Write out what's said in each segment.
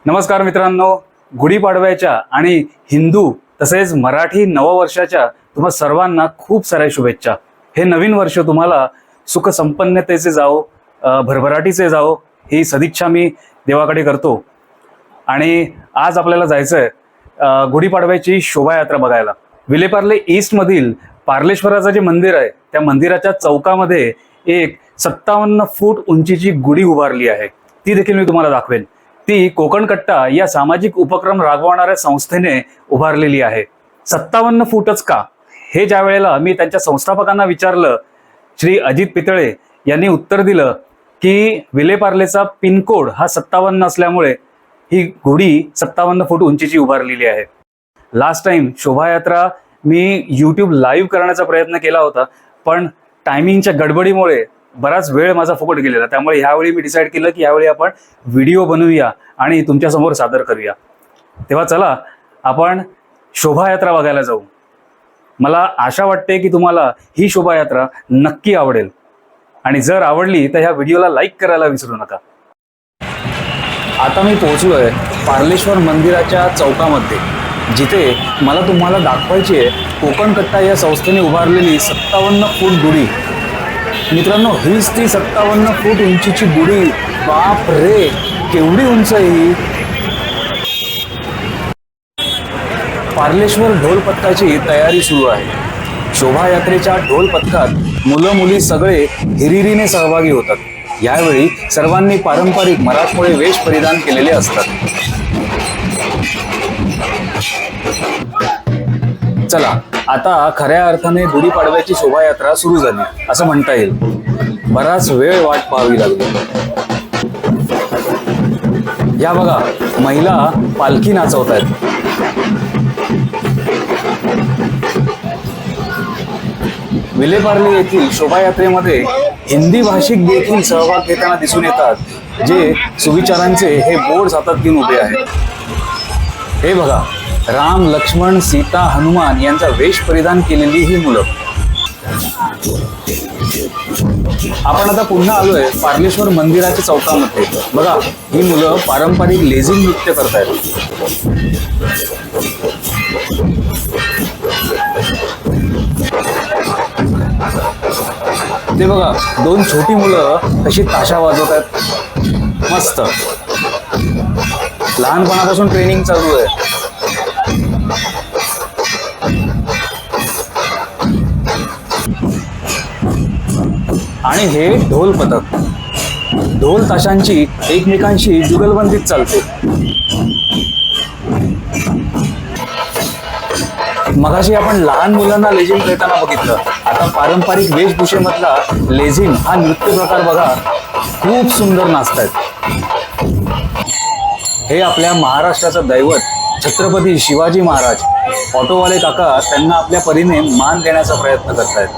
नमस्कार मित्रांनो, गुढीपाडव्याच्या आणि हिंदू तसेच मराठी नववर्षाच्या तुम्हा सर्वांना खूप साऱ्या शुभेच्छा। हे नवीन वर्ष तुम्हाला सुख संपन्नतेचे जाओ, भरभराटीचे जाओ ही सदिच्छा मी देवाकडे करतो। आणि आज आपल्याला जायचंय गुढीपाडव्याची शोभायात्रा बघायला। विलेपार्ले ईस्ट मधील पार्लेश्वराचं जे मंदिर आहे त्या मंदिराच्या चौकामध्ये एक 57 फूट उंचीची गुढी उभारली आहे। ती देखील मी तुम्हाला दाखवेन। ती कोकण कट्टा या सामाजिक उपक्रम राबवणाऱ्या संस्थेने उभारलेली आहे। 57 फूटच का, हे ज्या वेळेला मी त्यांच्या संस्थापकांना विचारलं, श्री अजित पितळे यांनी उत्तर दिलं की विलेपार्लेचा पिनकोड हा 57 असल्यामुळे ही गुढी 57 फूट उंचीची उभारलेली आहे। लास्ट टाइम शोभायात्रा मी यूट्यूब लाईव्ह करण्याचा प्रयत्न केला होता, पण टायमिंगच्या गडबडीमुळे बराच वेळ माझा फुकट गेलेला। त्यामुळे ह्यावेळी मी डिसाईड केलं की यावेळी आपण व्हिडिओ बनवूया आणि तुमच्या समोर सादर करूया। तेव्हा चला आपण शोभायात्रा बघायला जाऊ। मला आशा वाटते की तुम्हाला ही शोभायात्रा नक्की आवडेल आणि जर आवडली तर ह्या व्हिडिओला लाईक करायला विसरू नका। आता मी पोहोचलोय पार्लेश्वर मंदिराच्या चौकामध्ये, जिथे मला तुम्हाला दाखवायची आहे कोकण कट्टा या संस्थेने उभारलेली 57 फूट गुढी। मित्रांनो, हीच ती 57 फूट उंचीची गुढी। बाप रे, केवढी उंच आहे ही। पार्लेश्वर ढोल पथकाची तयारी सुरू आहे। शोभायात्रेच्या ढोल पथकात मुलं मुली सगळे हिरिरीने सहभागी होतात। यावेळी सर्वांनी पारंपरिक मराठमोळे वेश परिधान केलेले असतात। चला, आता खऱ्या अर्थाने गुढीपाडव्याची शोभायात्रा सुरू झाली असं म्हणता येईल। बराच वेळ वाट पाहावी लागली। या बघा, महिला पालखी नाचवतायत। विलेपार्ले येथील शोभायात्रेमध्ये हिंदी भाषिक देखील सहभाग घेताना दिसून येतात, जे सुविचारांचे हे बोर्ड हातात घेऊन उभे आहेत। हे बघा, राम, लक्ष्मण, सीता, हनुमान यांचा वेश परिधान केलेली ही मुलं। आपण आता पुन्हा आलोय पार्लेश्वर मंदिराच्या चौकामध्ये। बघा, ही मुलं पारंपरिक लेझिम नृत्य करतायत। ते बघा, दोन छोटी मुलं कशी ताशा वाजवत आहेत। मस्त, लहानपणापासून ट्रेनिंग चालू आहे। आणि हे ढोल पथक ढोल ताशांची एकमेकांशी जुगलबंदीत चालते। मगाशी आपण लहान मुलांना लेझिम खेळताना बघितलं, आता पारंपरिक वेशभूषेमधला लेझिम हा नृत्य प्रकार बघा, खूप सुंदर नाचतायत। हे आपल्या महाराष्ट्राचं दैवत छत्रपती शिवाजी महाराज। ऑटोवाले काका त्यांना आपल्या परीने मान देण्याचा प्रयत्न करतायत।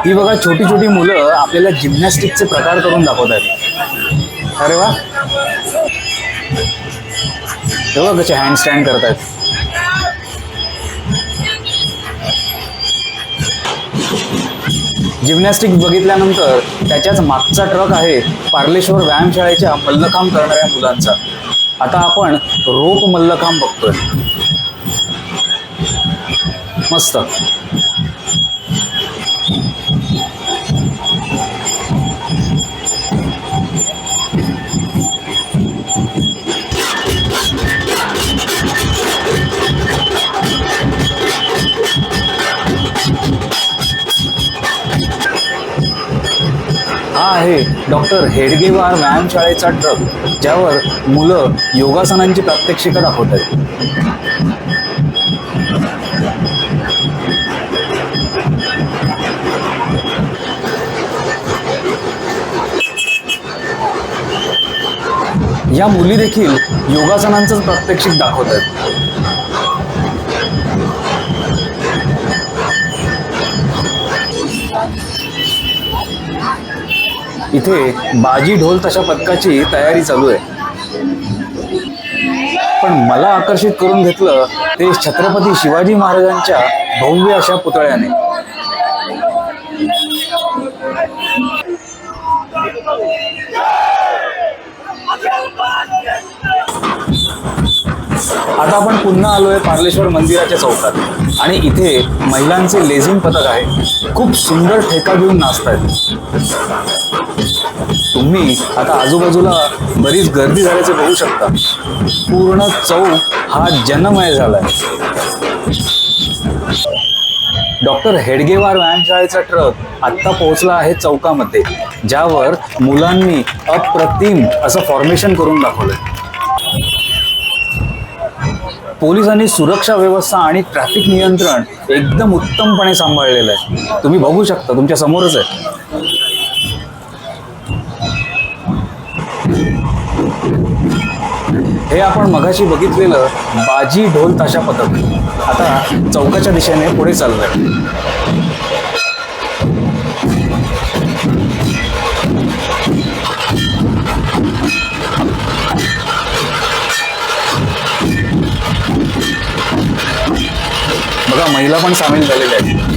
ही बघा, छोटी छोटी मुलं आपल्याला जिम्नॅस्टिकचे प्रकार करून दाखवत आहेत। अरे वा, तेव्हा कसे हँडस्टँड करतायत। जिम्नॅस्टिक बघितल्यानंतर त्याच्याच मागचा ट्रक आहे पार्लेश्वर व्यायामशाळेच्या मल्लखांब करणाऱ्या मुलांचा। आता आपण रोप मल्लखांब बघतोय। मस्त। हा आहे डॉक्टर हेडगेवार व्यायामशाळेचा ट्रक, ज्यावर मुलं योगासनांची प्रात्यक्षिकं दाखवत आहेत। या मुली देखील योगासनांचं प्रात्यक्षिक दाखवत आहेत। इथे बाजी ढोल ताशा पथकाची तयारी चालू आहे। पण मला आकर्षित करून घेतलं ते छत्रपती शिवाजी महाराजांच्या भव्य अशा पुतळ्याने। आता आपण पुन्हा आलोय पार्लेश्वर मंदिराच्या चौकात आणि इथे महिलांचे लेझिम पथक आहे. खूप सुंदर ठेका घेऊन नाचतायत. तुम्ही आता आजूबाजूला बरीच गर्दी झाल्याचे बघू शकता. पूर्ण चौक हा जनमय झालाय. डॉक्टर हेडगेवार व्यायामशाळेचा ट्रक आत्ता पोहोचला आहे चौकामध्ये, ज्यावर मुलांनी अप्रतिम असं फॉर्मेशन करून दाखवलंय. पोलिसांनी सुरक्षा व्यवस्था आणि ट्रॅफिक नियंत्रण एकदम उत्तमपणे सांभाळलेलं आहे. तुम्ही बघू शकता, तुमच्या समोरच आहे. हे आपण मगाशी बघितलेलं बाजी ढोल ताशा पथक आता चौकाच्या दिशेने पुढे चाललंय. बघा, महिला पण सामील झालेल्या आहेत.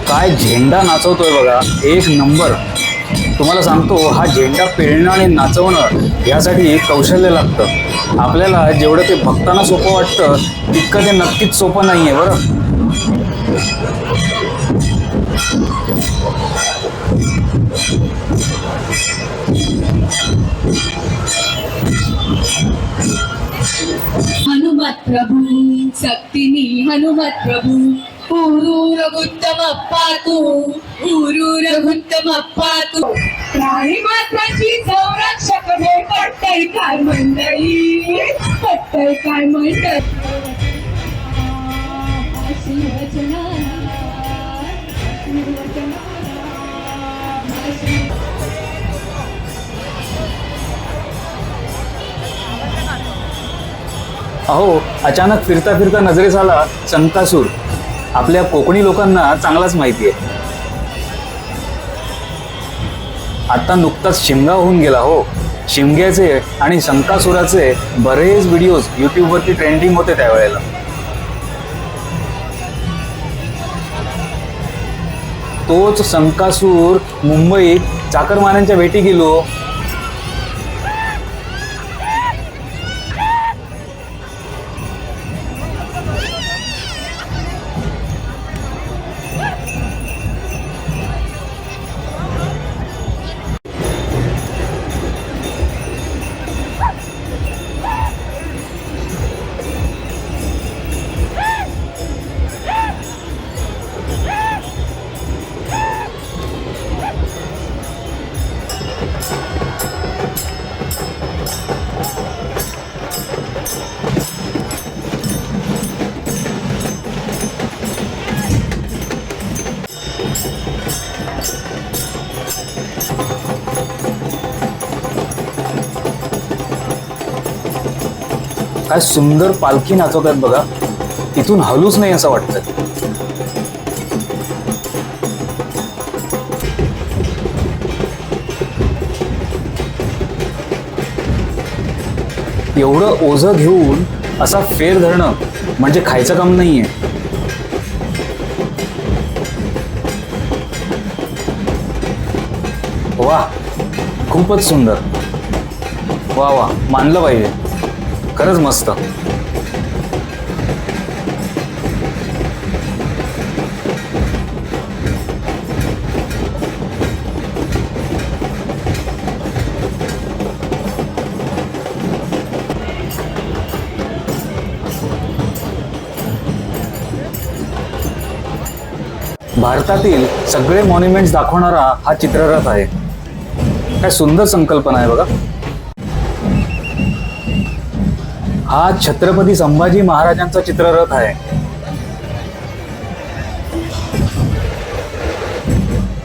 काय झेंडा नाचवतोय बघा, एक नंबर. तुम्हाला सांगतो, हा झेंडा पेळणं आणि नाचवणं यासाठी कौशल्य लागतं. आपल्याला जेवढं ते बघताना सोपं वाटतं तितकं ते नक्कीच सोपं नाहीये बरं. हनुमत प्रभु शक्तिनी हनुमत प्रभु ऊरू रघुत्तम पातु ऊरू रघुत्तम पातु. प्राणी मात्राची संरक्षक हे पटतय काय मंडळी, पटतय काय मंडळी. अहो, अचानक फिरता फिरता नजरेस आला संकासूर. आपल्या कोकणी लोकांना चांगलाच माहिती आहे. आता नुकताच शिमगा होऊन गेला हो. शिमग्याचे आणि संकासुराचे बरेच व्हिडिओज युट्यूबवरती ट्रेंडिंग होते त्यावेळेला. तोच संकासूर मुंबईत चाकरमान्यांच्या भेटी गेलो. काय सुंदर पालखी नाचवतात बघा. इथून हलूच नाही असं वाटतं. एवढं ओझं घेऊन असा फेर धरणं म्हणजे खायचं काम नाहीये. वा, खूपच सुंदर. वा वा, मानलं पाहिजे. खरंच मस्त. भारतातील सगळे मॉन्युमेंट्स दाखवणारा हा चित्ररथ आहे. काय सुंदर संकल्पना आहे बघा. हा छत्रपती संभाजी महाराजांचा चित्ररथ आहे.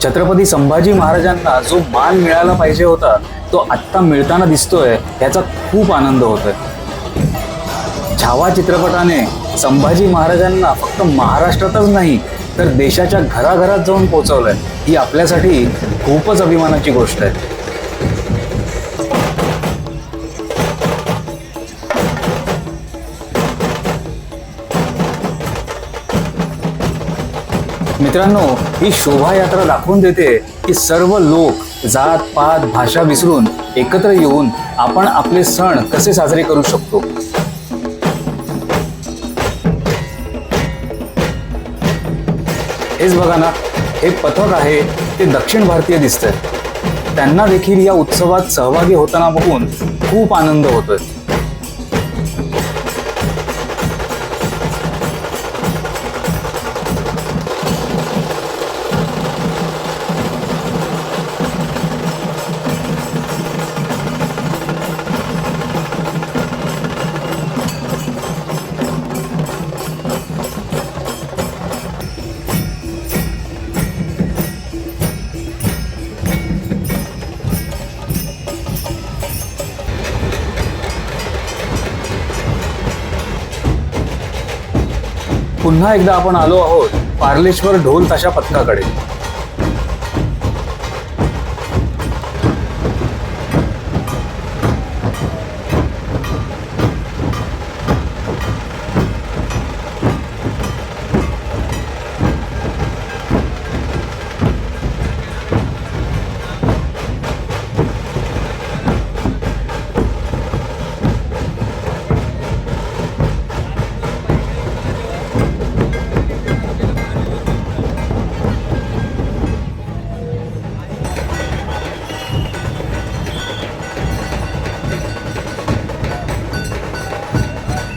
छत्रपती संभाजी महाराजांना जो मान मिळाला पाहिजे होता तो आत्ता मिळताना दिसतोय, याचा खूप आनंद होतोय. छावा चित्रपटाने संभाजी महाराजांना फक्त महाराष्ट्रातच नाही तर देशाच्या घराघरात जाऊन पोहोचवलंय. ही आपल्यासाठी खूपच अभिमानाची गोष्ट आहे. मित्रांनो, ही शोभायात्रा दाखवून देते की सर्व लोक जात पात भाषा विसरून एकत्र येऊन आपण आपले सण कसे साजरे करू शकतो. हेच बघा ना, हे पथक आहे ते दक्षिण भारतीय दिसतंय. त्यांना देखील या उत्सवात सहभागी होताना बघून खूप आनंद होतोय. पुन्हा एकदा आपण आलो आहोत पार्लेश्वर ढोल ताशा पथकाकडे.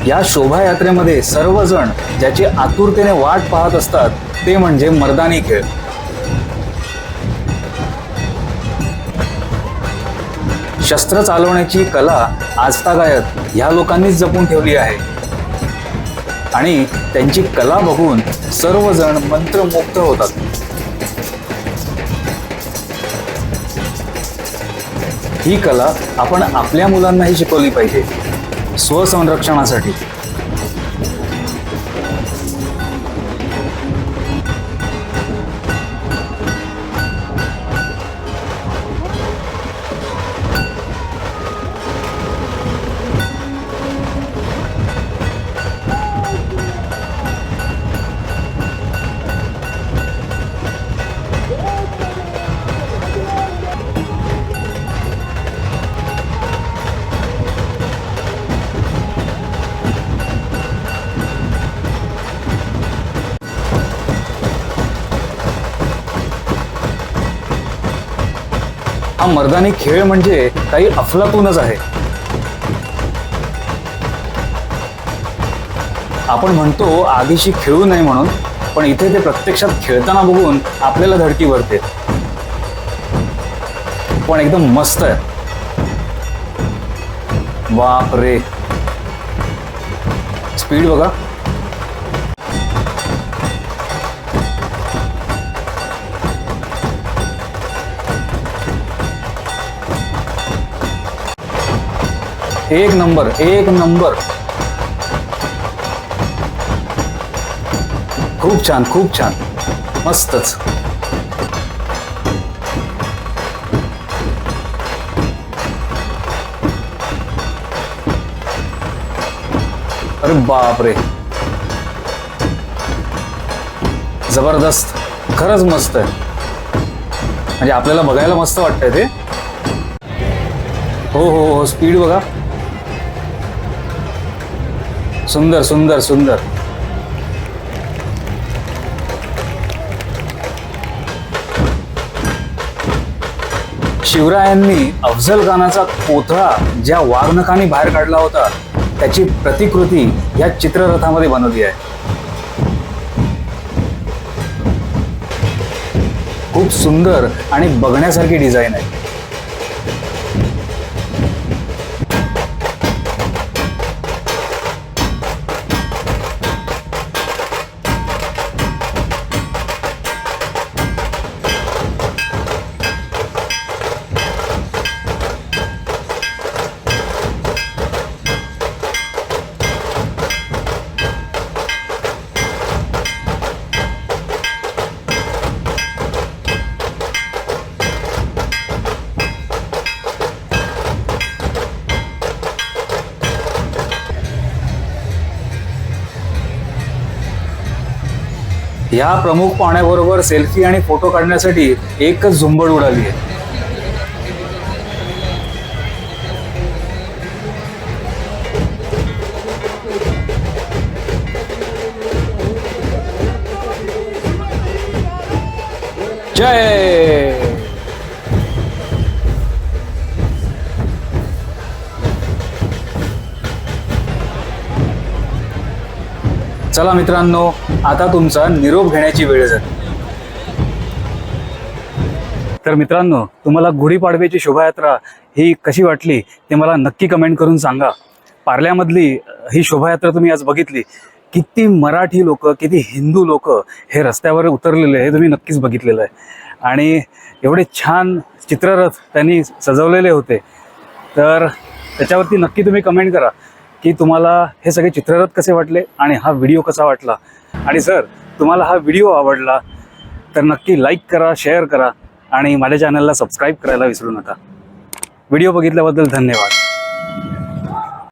या शोभायात्रेमध्ये सर्वजण ज्याची आतुरतेने वाट पाहत असतात ते म्हणजे मर्दानी खेळ. शस्त्र चालवण्याची कला आजतागायत ह्या लोकांनीच जपून ठेवली आहे आणि त्यांची कला बघून सर्वजण मंत्रमुग्ध होतात. ही कला आपण आपल्या मुलांनाही शिकवली पाहिजे स्वसंरक्षणासाठी. हा मर्दानी खेळ म्हणजे काही अफलातूनच आहे. आपण म्हणतो आधीशी खेळू नये म्हणून, पण इथे ते प्रत्यक्षात खेळताना बघून आपल्याला धडकी भरते. पण एकदम मस्त आहे. बाप रे, स्पीड बघा. एक नंबर, एक नंबर. खूप छान, खूप छान, मस्तच. अरे बाप रे, जबरदस्त, खरंच मस्त आहे. म्हणजे आपल्याला बघायला मस्त वाटतंय ते. हो हो हो, स्पीड बघा. सुंदर सुंदर सुंदर. शिवरायांनी अफझल खानाचा कोथळा ज्या वाघनखांनी बाहेर काढला होता त्याची प्रतिकृती या चित्ररथामध्ये बनवली आहे. खूप सुंदर आणि बघण्यासारखी डिझाईन आहे. ह्या प्रमुख पाहुण्याबरोबर सेल्फी आणि फोटो काढण्यासाठी एकच झुंबड उडाली आहे. जय. चला मित्रांनो, आता तुमचा निरोप घेण्याची वेळ झाली. तर मित्रांनो, तुम्हाला गुढीपाडव्याची शोभायात्रा ही कशी वाटली ते मला नक्की कमेंट करून सांगा. पार्ल्यामधली ही शोभायात्रा तुम्ही आज बघितली. किती मराठी लोक, किती हिंदू लोक हे रस्त्यावर उतरलेले हे तुम्ही नक्कीच बघितलेलं आहे. आणि एवढे छान चित्ररथ त्यांनी सजवलेले होते. तर त्याच्यावरती नक्की तुम्ही कमेंट करा की तुम्हाला हे सगळे चित्ररथ कसे वाटले आणि हा व्हिडिओ कसा वाटला. आणि जर तुम्हाला हा व्हिडिओ आवडला तर नक्की लाईक करा, शेअर करा आणि माझ्या चॅनलला सबस्क्राईब करायला विसरू नका. व्हिडिओ बघितल्याबद्दल धन्यवाद.